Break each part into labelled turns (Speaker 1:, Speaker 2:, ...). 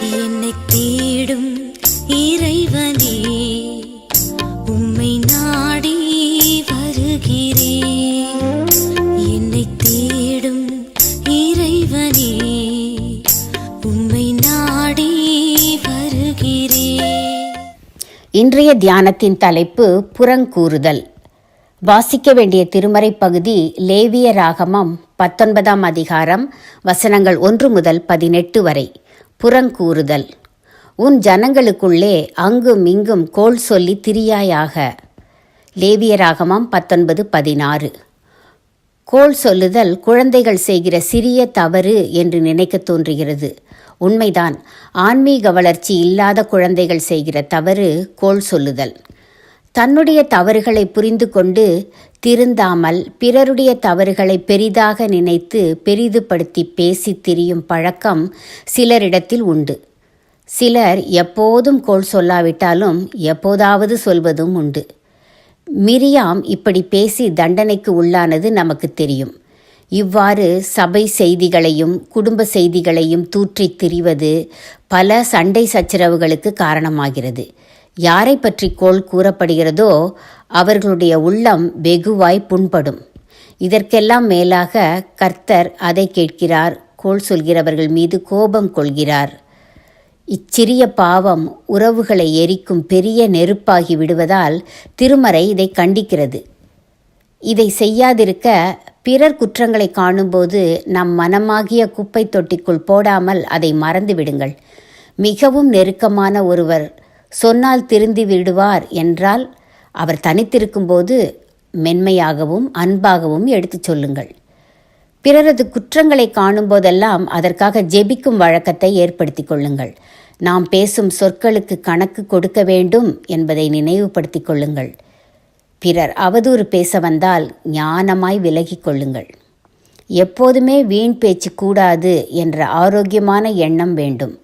Speaker 1: என்னை தேடும் இறைவனே, உம்மை நாடி வருகிறேன். என்னை தேடும் இறைவனே, உம்மை நாடி வருகிறேன்.
Speaker 2: இன்றைய தியானத்தின் தலைப்பு புறங்கூறுதல். வாசிக்க வேண்டிய திருமறை பகுதி லேவியராகமம் 19ஆம் அதிகாரம் வசனங்கள் 1 முதல் 18 வரை. புறங்கூறுதல். உன் ஜனங்களுக்குள்ளே அங்கும் இங்கும் கோள் சொல்லி திரியாயாக. லேவியராகமம் 19:16. கோள் சொல்லுதல் குழந்தைகள் செய்கிற சிறிய தவறு என்று நினைக்க தோன்றுகிறது. உண்மைதான். ஆன்மீக வளர்ச்சி இல்லாத குழந்தைகள் செய்கிற தவறு கோள் சொல்லுதல். தன்னுடைய தவறுகளை புரிந்து கொண்டு திருந்தாமல் பிறருடைய தவறுகளை பெரிதாக நினைத்து பெரிதுபடுத்தி பேசி திரியும் பழக்கம் சிலரிடத்தில் உண்டு. சிலர் எப்போதும் கோள் சொல்லாவிட்டாலும் எப்போதாவது சொல்வதும் உண்டு. மிரியாம் இப்படி பேசி தண்டனைக்கு உள்ளானது நமக்கு தெரியும். இவ்வாறு சபை செய்திகளையும் குடும்ப செய்திகளையும் தூற்றித் திரிவது பல சண்டை சச்சரவுகளுக்கு காரணமாகிறது. யாரை பற்றி கோள் கூறப்படுகிறதோ அவர்களுடைய உள்ளம் வெகுவாய் புண்படும். இதற்கெல்லாம் மேலாக கர்த்தர் அதை கேட்கிறார். கோள் சொல்கிறவர்கள் மீது கோபம் கொள்கிறார். இச்சிறிய பாவம் உறவுகளை எரிக்கும் பெரிய நெருப்பாகி விடுவதால் திருமறை இதை கண்டிக்கிறது. இதை செய்யாதிருக்க பிறர் குற்றங்களை காணும்போது நம் மனமாகிய குப்பை தொட்டிக்குள் போடாமல் அதை மறந்து விடுங்கள். மிகவும் நெருக்கமான ஒருவர் சொன்னால் திருந்தி விடுவார் என்றால் அவர் தனித்திருக்கும்போது மென்மையாகவும் அன்பாகவும் எடுத்துச் சொல்லுங்கள். பிறரது குற்றங்களை காணும்போதெல்லாம் அதற்காக ஜெபிக்கும் வழக்கத்தை ஏற்படுத்தி கொள்ளுங்கள். நாம் பேசும் சொற்களுக்கு கணக்கு கொடுக்க வேண்டும் என்பதை நினைவுபடுத்திக் கொள்ளுங்கள். பிறர் அவதூறு பேச வந்தால் ஞானமாய் விலகிக் கொள்ளுங்கள். எப்போதுமே வீண் பேச்சு கூடாது என்ற ஆரோக்கியமான எண்ணம் வேண்டும்.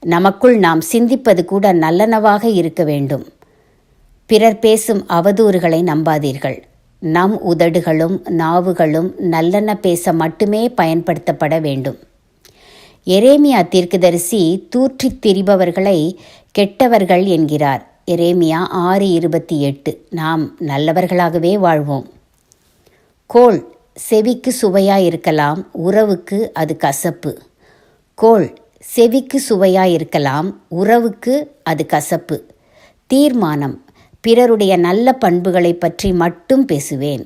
Speaker 2: நமக்குள் நாம் சிந்திப்பது கூட நல்லனவாக இருக்க வேண்டும். பிறர் பேசும் அவதூறுகளை நம்பாதீர்கள். நம் உதடுகளும் நாவுகளும் நல்லன பேச மட்டுமே பயன்படுத்தப்பட வேண்டும். எரேமியா தீர்க்கதரிசி தூற்றித் திரிபவர்களை கெட்டவர்கள் என்கிறார். எரேமியா 6:28. நாம் நல்லவர்களாகவே வாழ்வோம். கோள் செவிக்கு சுவையாயிருக்கலாம், உறவுக்கு அது கசப்பு. கோள் செவிக்கு சுவையாயிருக்கலாம், உறவுக்கு அது கசப்பு. தீர்மானம்: பிறருடைய நல்ல பண்புகளை பற்றி மட்டும் பேசுவேன்.